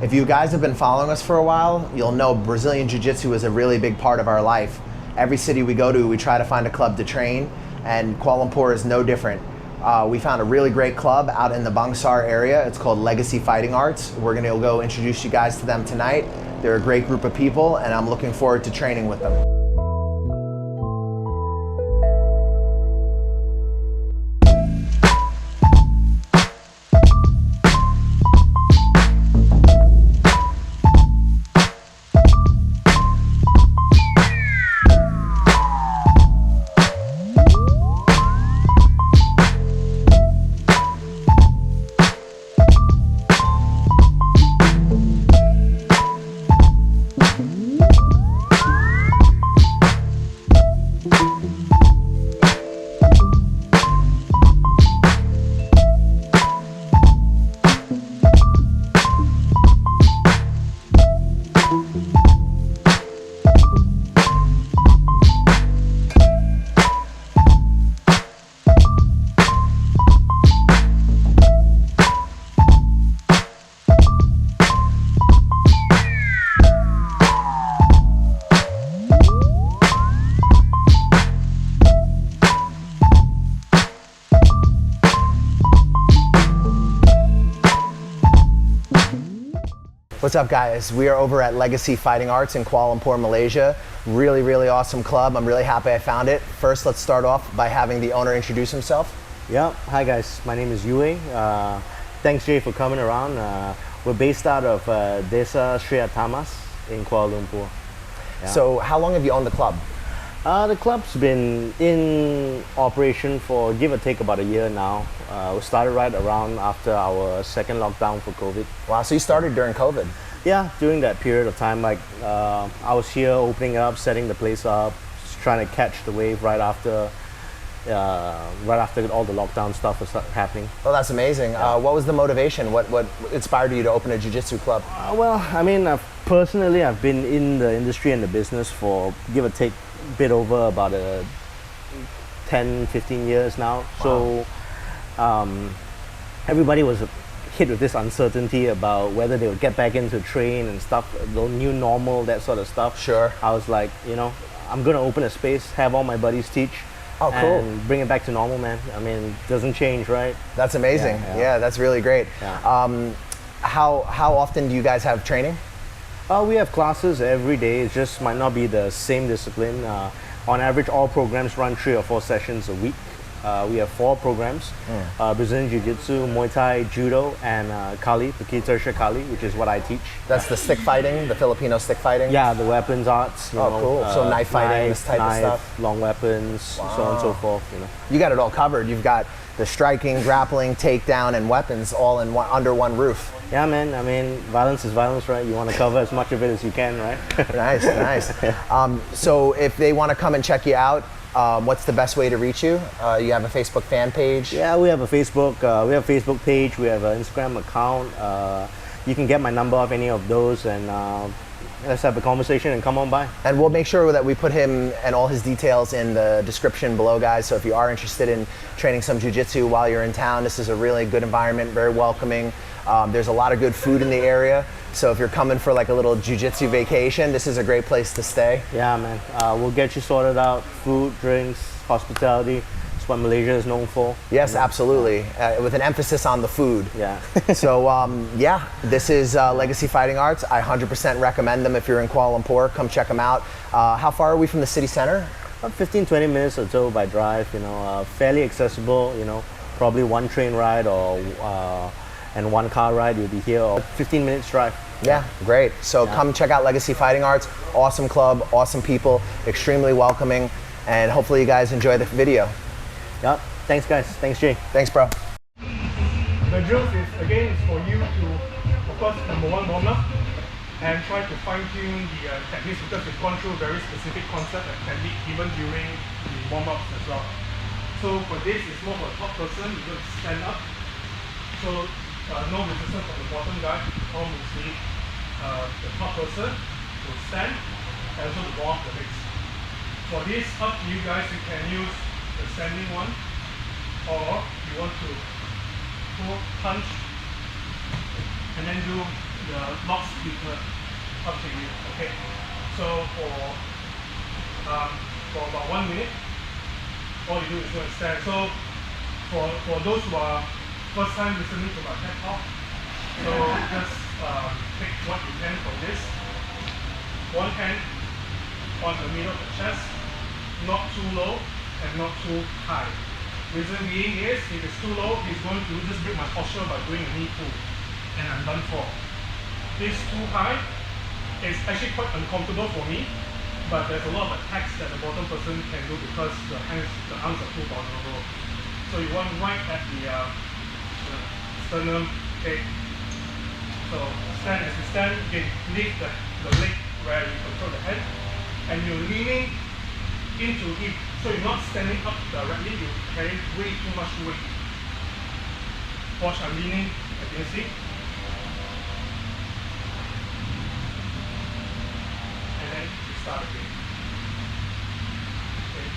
If you guys have been following us for a while, you'll know Brazilian Jiu-Jitsu is a really big part of our life. Every city we go to, we try to find a club to train, and Kuala Lumpur is no different. We found a really great club out in the Bangsar area. It's called Legacy Fighting Arts. We're gonna go introduce you guys to them tonight. They're a great group of people, and I'm looking forward to training with them. What's up, guys? We are over at Legacy Fighting Arts in Kuala Lumpur, Malaysia. Really awesome club. I'm really happy I found it. First, let's start off by having the owner introduce himself. Yeah, hi guys, my name is Yue. Thanks Jay for coming around. We're based out of Desa Sri Atamas in Kuala Lumpur. Yeah. So how long have you owned the club? The club's been in operation for give or take about a year now. We started right around after our second lockdown for COVID. Wow, so you started during COVID? Yeah, during that period of time, like I was here opening up, setting the place up, just trying to catch the wave right after all the lockdown stuff was happening. Oh, that's amazing. Yeah. What was the motivation? What inspired you to open a jiu-jitsu club? Well, I mean, personally, I've been in the industry and the business for give or take a bit over about 10, 15 years now. Wow. So everybody was hit with this uncertainty about whether they would get back into train and stuff, the new normal, that sort of stuff. Sure. I was like, you know, I'm gonna open a space, have all my buddies teach. Oh, cool. And bring it back to normal, man. I mean, it doesn't change, right? That's amazing. Yeah, that's really great. Yeah. How often do you guys have training? We have classes every day. It just might not be the same discipline. On average, all programs run 3 or 4 sessions a week. We have 4 programs, Brazilian Jiu-Jitsu, Muay Thai, Judo, and Kali, Tertia Kali, which is what I teach. That's the stick fighting, the Filipino stick fighting? Yeah, the weapons arts. You know, cool. So knife fighting, this type of stuff? Long weapons, so on and so forth. You know. You got it all covered. You've got the striking, grappling, takedown, and weapons all in under one roof. Yeah, man. I mean, violence is violence, right? You want to cover as much of it as you can, right? Nice. So if they want to come and check you out, what's the best way to reach you? You have a Facebook fan page? Yeah, we have a Facebook. We have a Facebook page. We have an Instagram account. You can get my number off any of those, and let's have a conversation and come on by. And we'll make sure that we put him and all his details in the description below, guys. So if you are interested in training some jiu-jitsu while you're in town, this is a really good environment, very welcoming. There's a lot of good food in the area. So if you're coming for like a little jiu-jitsu vacation, this is a great place to stay. Yeah, man. We'll get you sorted out. Food, drinks, hospitality. It's what Malaysia is known for. Yes, absolutely. With an emphasis on the food. Yeah. So yeah, this is Legacy Fighting Arts. I 100% recommend them if you're in Kuala Lumpur. Come check them out. How far are we from the city center? About 15, 20 minutes or so by drive. You know, fairly accessible. You know, probably 1 train ride or and 1 car ride. You'll be here. Or 15 minutes drive. Yeah, great. So come check out Legacy Fighting Arts. Awesome club, awesome people, extremely welcoming, and hopefully you guys enjoy the video. Yeah, thanks guys. Thanks Jay. Thanks, bro. The drills is, again, is for you to, of course, number 1, warm up and try to fine-tune the techniques, because we've gone through a very specific concept and technique even during the warm-ups as well. So for this, it's more for a top person. You're going to stand up. So no resistance from the bottom guy, or mostly the top person will stand and also to warm up the legs. For this, up to you guys, you can use the standing one, or you want to pull, punch, and then do the lock splitter, up to you. Okay. So for about 1 minute, all you do is go and stand. So for those who are first time listening to my TED talk, so just take what you can from this. One hand on the middle of the chest, not too low and not too high. Reason being is, if it's too low, he's going to just break my posture by doing a knee pull, and I'm done for. This too high is actually quite uncomfortable for me, but there's a lot of attacks that the bottom person can do because the arms are too vulnerable. So you want right at the sternum. Okay. So stand as you stand, again, lift the leg where you control the head, and you're leaning into it. So you're not standing up directly, you carry way too much weight. Watch, I'm leaning against it. And then you start again. Okay.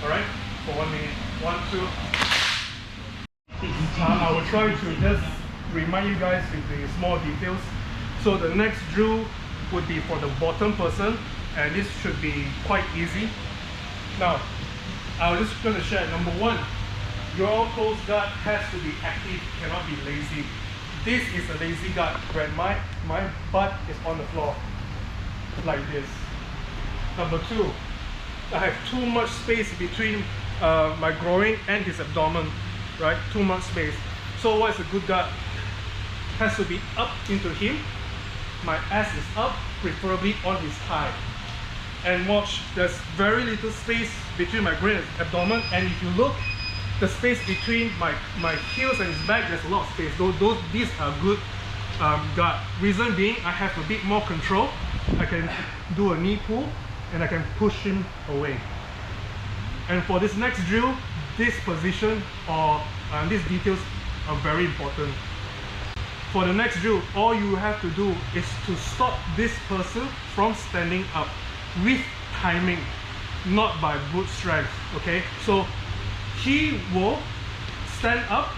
Alright, for 1 minute. 1, 2. I will try to just remind you guys with the small details. So the next drill would be for the bottom person, and this should be quite easy. Now, I'm just going to share. Number one, your close guard has to be active, cannot be lazy. This is a lazy guard when my butt is on the floor, like this. Number two, I have too much space between my groin and his abdomen, right? Too much space. So what is a good guard? Has to be up into him. My ass is up, preferably on his thigh. And watch, there's very little space between my groin and abdomen, and if you look, the space between my heels and his back, there's a lot of space. These are good guard. Reason being, I have a bit more control. I can do a knee pull, and I can push him away. And for this next drill, this position or these details are very important. For the next drill, all you have to do is to stop this person from standing up with timing, not by brute strength. Okay, so he will stand up,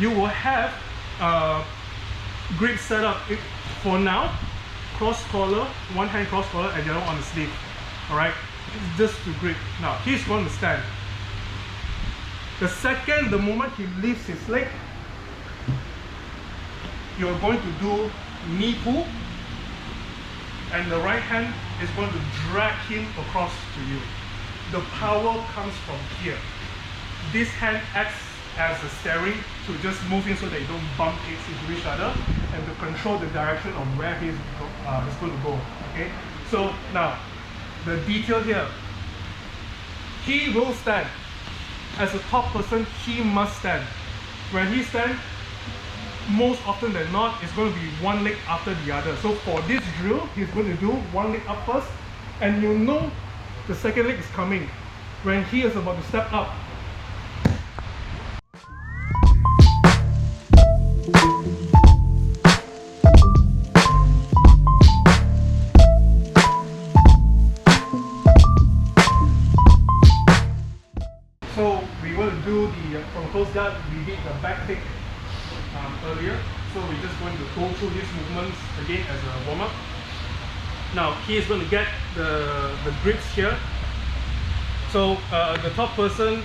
you will have grip set up. For now, cross collar, one hand cross collar and the other on the sleeve. Alright, just to grip. Now he's going to stand. The moment he lifts his leg, you're going to do knee pull, and the right hand is going to drag him across to you. The power comes from here. This hand acts as a steering to just move him so they don't bump into each other, and to control the direction of where he's going to go. Okay, so now the detail here, he will stand. As a top person, he must stand. When he stands, most often than not, it's going to be one leg after the other. So for this drill, he's going to do one leg up first, and you know the second leg is coming when he is about to step up. So we will do the, from close guard, we did the back kick earlier. So we're just going to go through these movements again as a warm-up. Now he is going to get the grips here. So the top person,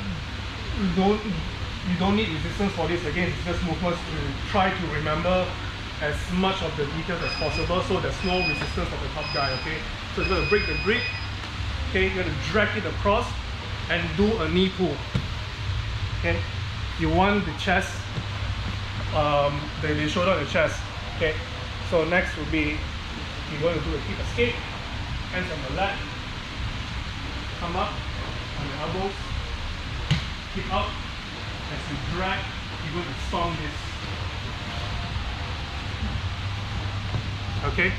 you don't need resistance for this. Again, it's just movements to try to remember as much of the details as possible, so there's no resistance of the top guy. Okay, so you're going to break the grip. Okay, you're going to drag it across and do a knee pull. Okay, you want the chest, the shoulder and the chest. Okay, so next will be you're going to do a hip escape, hands on the lap, come up on your elbows, keep up. As you drag, you're going to storm this. Okay.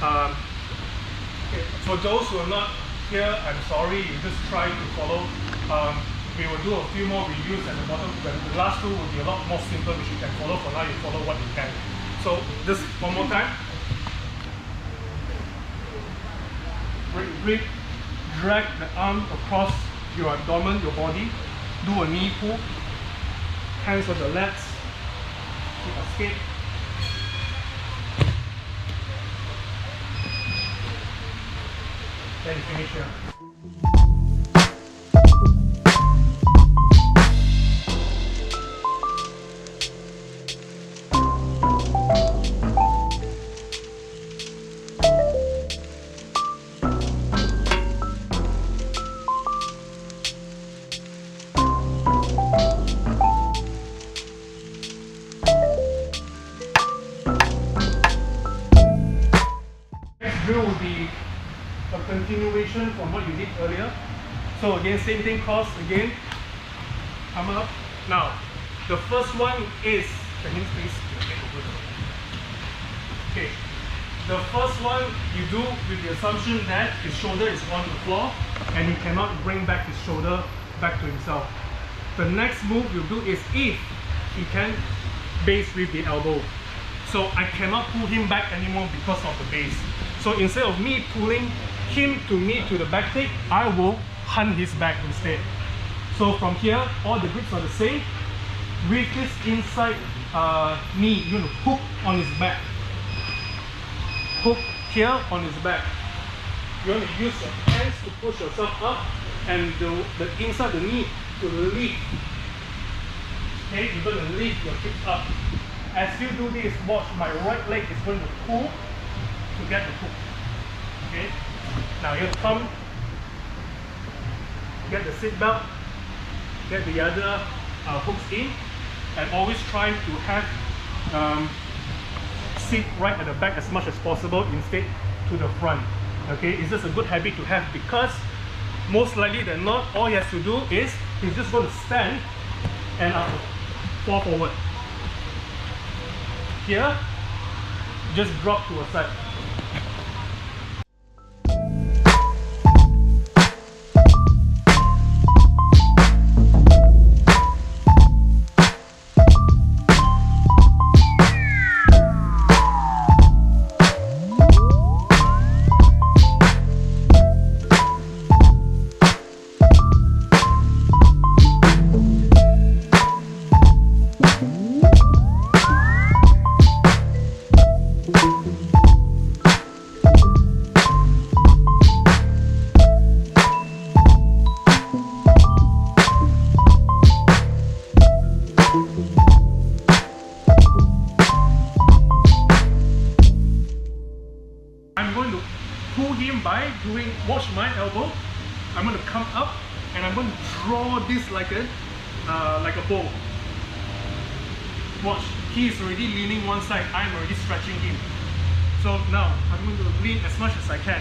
Okay. For those who are not here, I'm sorry, you just try to follow. We will do a few more reviews at the bottom. The last two will be a lot more simple, which you can follow. For now, you follow what you can. So just one more time. Break, drag the arm across your abdomen, your body. Do a knee pull. Hands on the legs. Escape. Then you finish here. Drill will be a continuation from what you did earlier. So again, same thing, cross again, come up. Now, the first one is, the hands please, okay. The first one you do with the assumption that his shoulder is on the floor and he cannot bring back his shoulder back to himself. The next move you do is if he can base with the elbow. So I cannot pull him back anymore because of the base. So instead of me pulling him to me to the back take, I will hunt his back instead. So from here, all the grips are the same. With this inside knee, you're going to hook on his back. Hook here on his back. You're going to use your hands to push yourself up and the inside the knee to lift. Okay, you're going to lift your hips up. As you do this, watch my right leg is going to pull to get the hook. Okay, now you come, get the seat belt, get the other hooks in, and always try to have sit right at the back as much as possible instead to the front. Okay, it's just a good habit to have because most likely than not, all he has to do is he's just going to stand and fall forward. Here, just drop to a side. I'm going to pull him by doing, watch my elbow. I'm going to come up and I'm going to draw this like a bow. Watch, he is already leaning one side, I'm already stretching him. So now I'm going to lean as much as I can.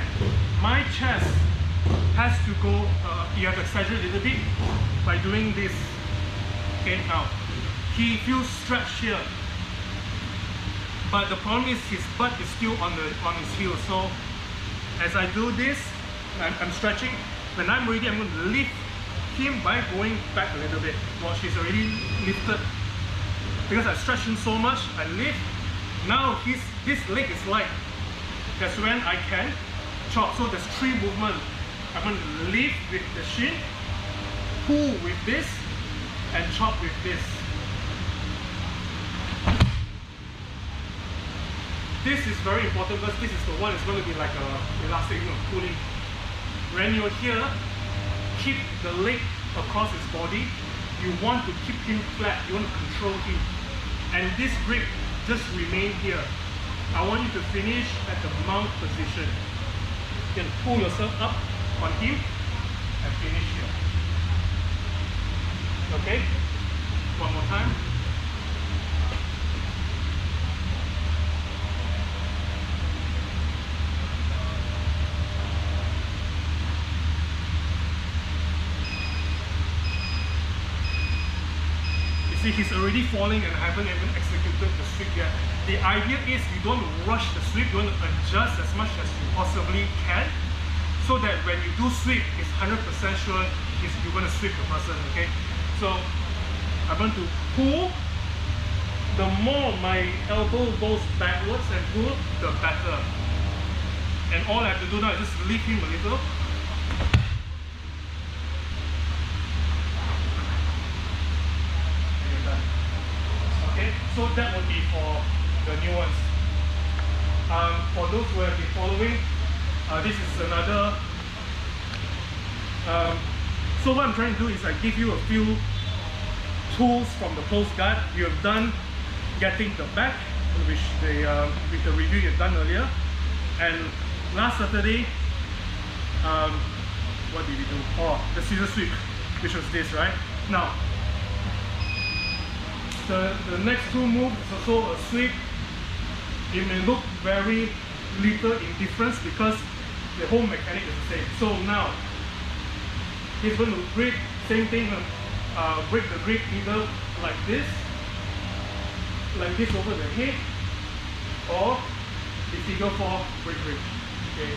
My chest has to go, you have to exaggerate a little bit by doing this. Okay, now he feels stretched here. But the problem is his butt is still on his heel. So as I do this, I'm stretching. When I'm ready, I'm going to lift him by going back a little bit. Watch, he's already lifted. Because I stretched him so much, I lift. Now this leg is light. That's when I can chop. So there's three movements. I'm going to lift with the shin, pull with this, and chop with this. This is very important because this is the one that's going to be like a elastic, pulling. When you're here, keep the leg across his body. You want to keep him flat. You want to control him. And this grip just remain here. I want you to finish at the mount position. You can pull yourself up on him and finish here. Okay? One more time. See, he's already falling and I haven't even executed the sweep yet. The idea is you don't rush the sweep, you want to adjust as much as you possibly can so that when you do sweep, it's 100% sure you're going to sweep the person, okay? So I'm going to pull. The more my elbow goes backwards and pull, the better. And all I have to do now is just lift him a little. So that would be for the new ones. For those who have been following, this is another. So what I'm trying to do is I give you a few tools from the postcard. You have done getting the back, which with the review you've done earlier, and last Saturday, what did we do? Oh, the scissor sweep, which was this, right? Now, the next two moves is also a sweep. It may look very little in difference because the whole mechanic is the same. So now, he's going to grip, same thing, break the grip either like this over the head, or the figure 4 break grip. Okay.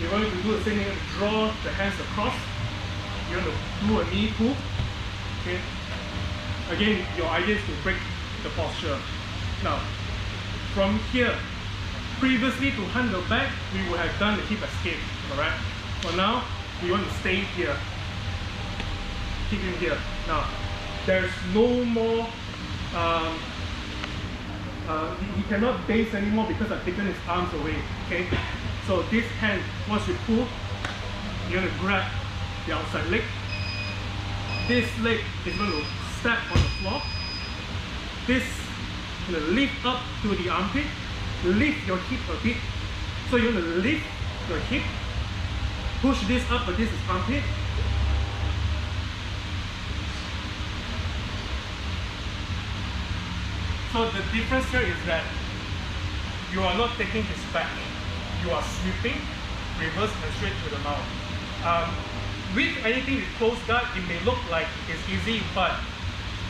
You're going to do the same thing, draw the hands across. You're going to do a knee pull. Okay. Again, your idea is to break the posture. Now, from here, previously to handle back, we would have done the hip escape, alright? For now, we want to stay here. Keep him here. Now, there's no more, he cannot base anymore because I've taken his arms away, okay? So this hand, once you pull, you're going to grab the outside leg. This leg is going to step on the floor. This is going to lift up to the armpit, lift your hip a bit. So you're going to lift your hip, push this up against his armpit. So the difference here is that you are not taking his back. You are sweeping, reverse and straight to the mouth. With anything with close guard, it may look like it's easy, but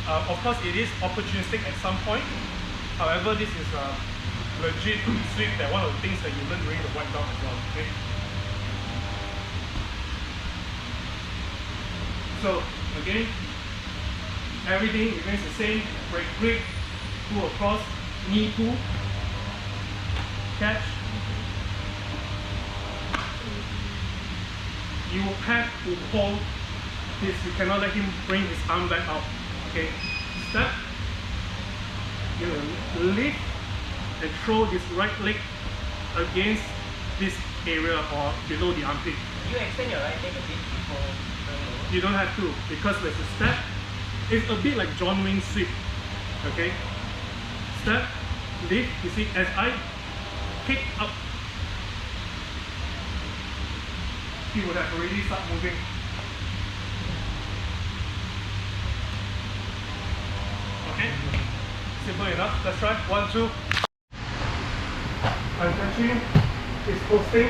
of course it is opportunistic at some point. However, this is a legit sweep, that one of the things that you learn during the white belt as well. Okay? So again, everything remains the same. Break grip, pull across, knee pull, catch. You have to hold this. You cannot let him bring his arm back out. Okay, step. You lift and throw this right leg against this area or below the armpit. You extend your right leg a bit before throwing over? You don't have to, because there's a step. It's a bit like John Wayne sweep. Okay, step, lift. You see, as I kick up, he would have already started moving. Okay, simple enough. Let's try. 1, 2. I'm touching. He's posting.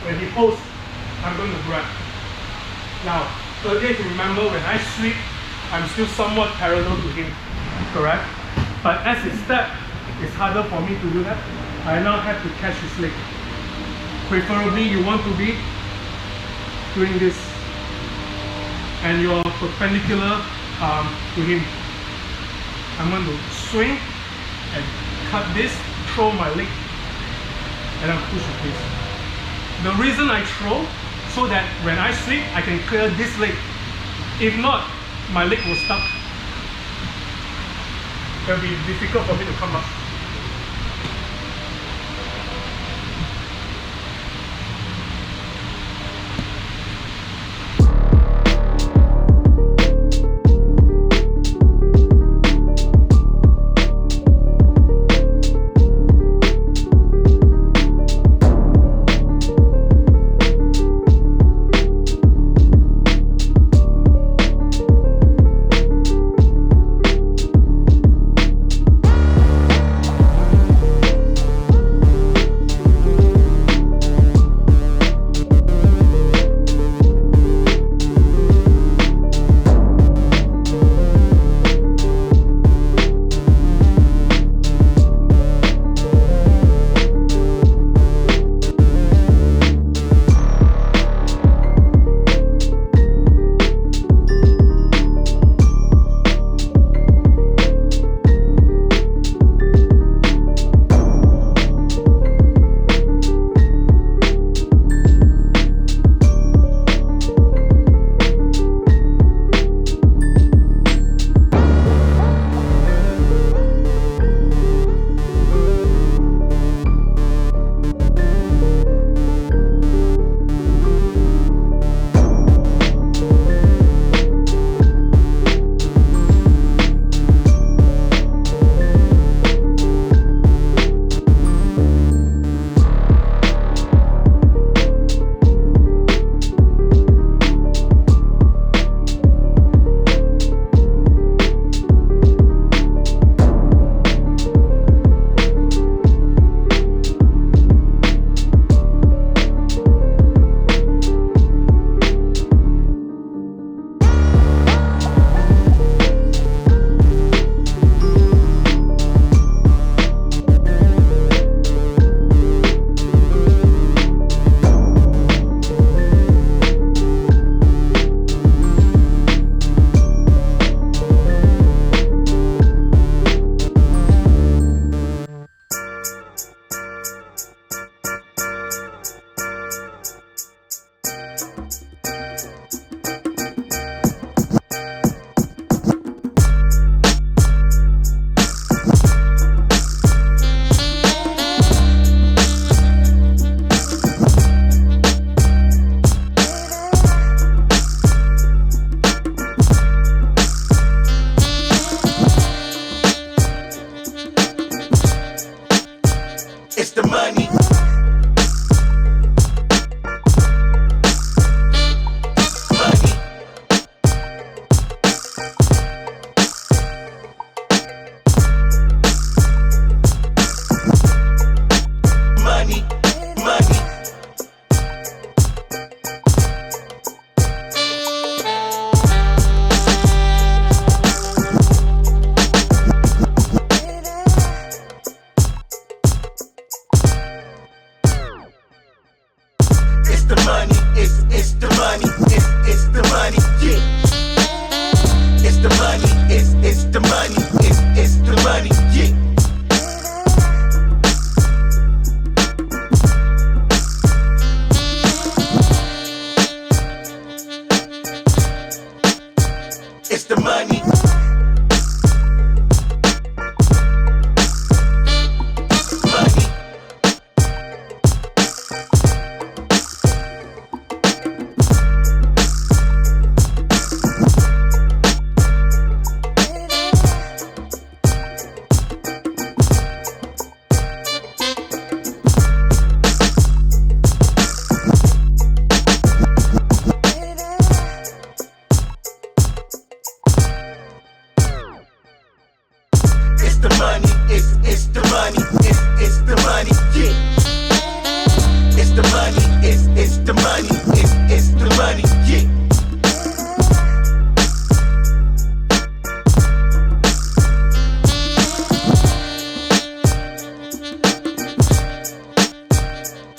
When he posts, I'm going to grab. Now, earlier, if you remember, when I sweep, I'm still somewhat parallel to him. Correct? But as he steps, it's harder for me to do that. I now have to catch his leg. Preferably, you want to be doing this, and you're perpendicular to him. I'm going to swing and cut this, throw my leg, and I'll push with this. The reason I throw, so that when I sweep, I can clear this leg. If not, my leg will stuck. It will be difficult for me to come up. money. The money, it's the money, it's the money, yeah. It's the money, it's the money, it's the money, yeah.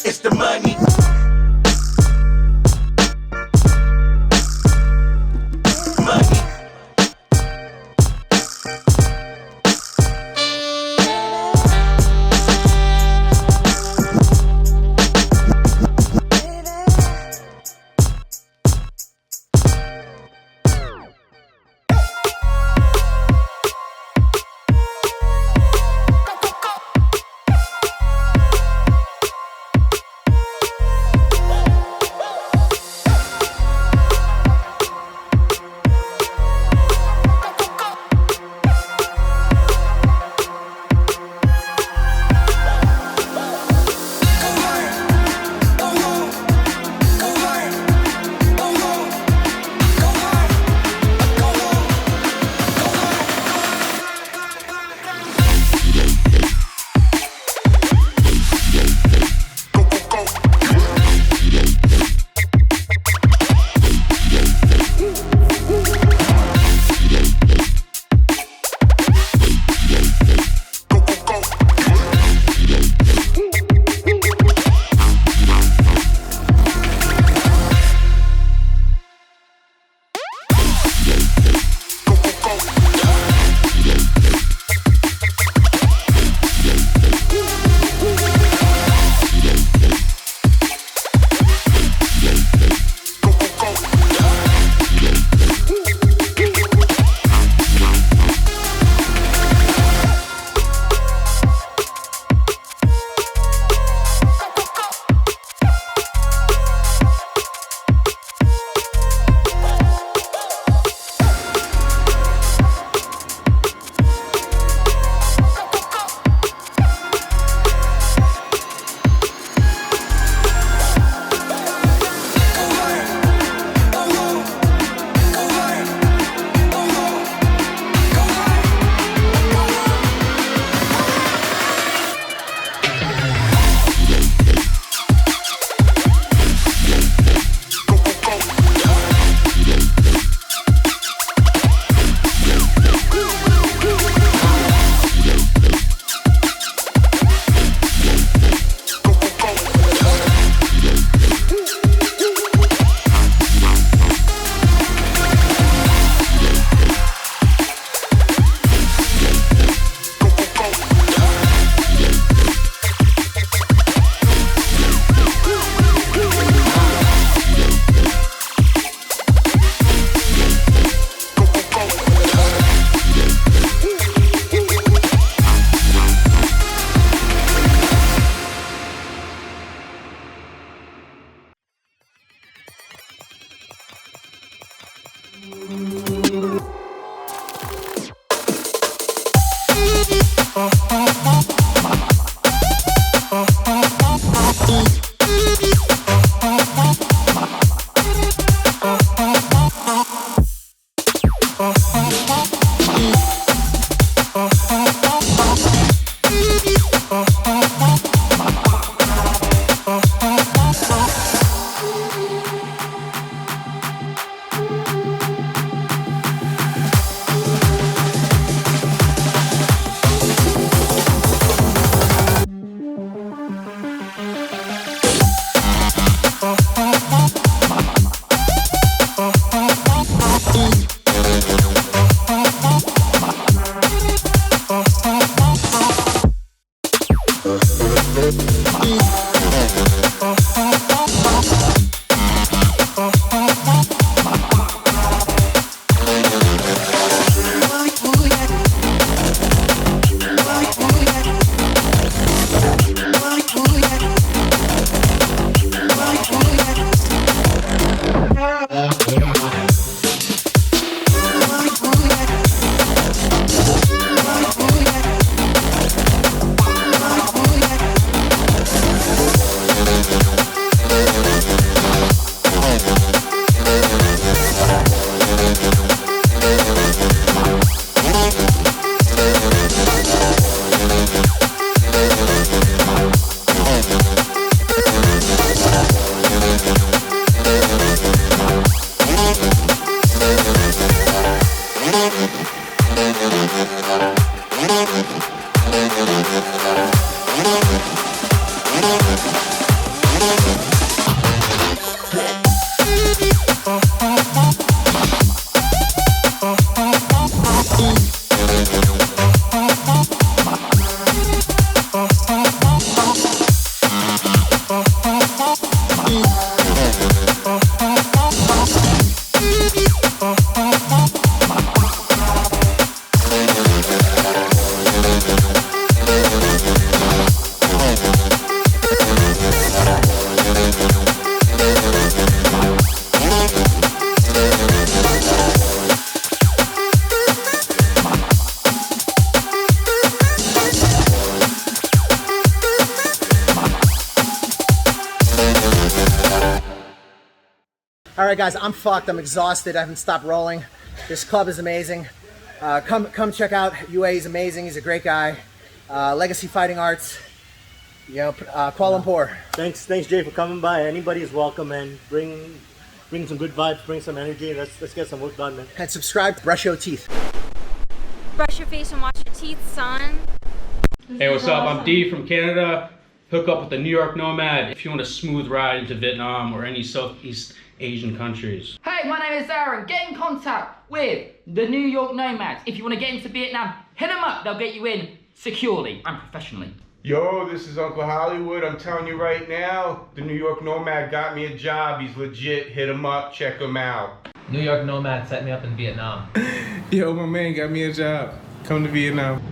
It's the money. Money. All right, guys, I'm fucked. I'm exhausted. I haven't stopped rolling. This club is amazing. Come check out UA. He's amazing. He's a great guy. Legacy Fighting Arts. You know, Kuala Lumpur. Thanks Jay for coming by. Anybody is welcome, man. Bring some good vibes, bring some energy. Let's get some work done, man. And subscribe. Brush your teeth. Brush your face and wash your teeth, son. Hey, what's up? I'm D from Canada. Hook up with the New York Nomad if you want a smooth ride into Vietnam or any Southeast Asian countries. Hey, my name is Aaron. Get in contact with the New York Nomads. If you want to get into Vietnam, hit them up. They'll get you in securely and professionally. Yo, this is Uncle Hollywood. I'm telling you right now, the New York Nomad got me a job. He's legit. Hit him up. Check him out. New York Nomad set me up in Vietnam. Yo, my man got me a job. Come to Vietnam.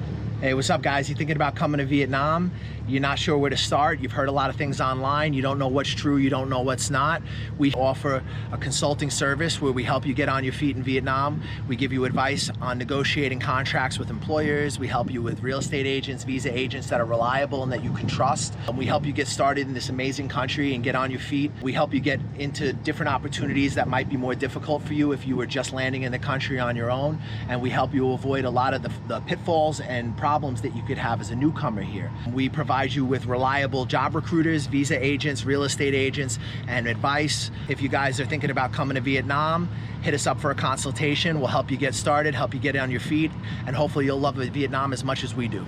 Hey, what's up, guys? You thinking about coming to Vietnam? You're not sure where to start. You've heard a lot of things online. You don't know what's true. You don't know what's not. We offer a consulting service where we help you get on your feet in Vietnam. We give you advice on negotiating contracts with employers. We help you with real estate agents, visa agents that are reliable and that you can trust. We help you get started in this amazing country and get on your feet. We help you get into different opportunities that might be more difficult for you if you were just landing in the country on your own. And we help you avoid a lot of the pitfalls and problems that you could have as a newcomer here. We provide you with reliable job recruiters, visa agents, real estate agents, and advice. If you guys are thinking about coming to Vietnam, hit us up for a consultation. We'll help you get started, help you get on your feet, and hopefully you'll love Vietnam as much as we do.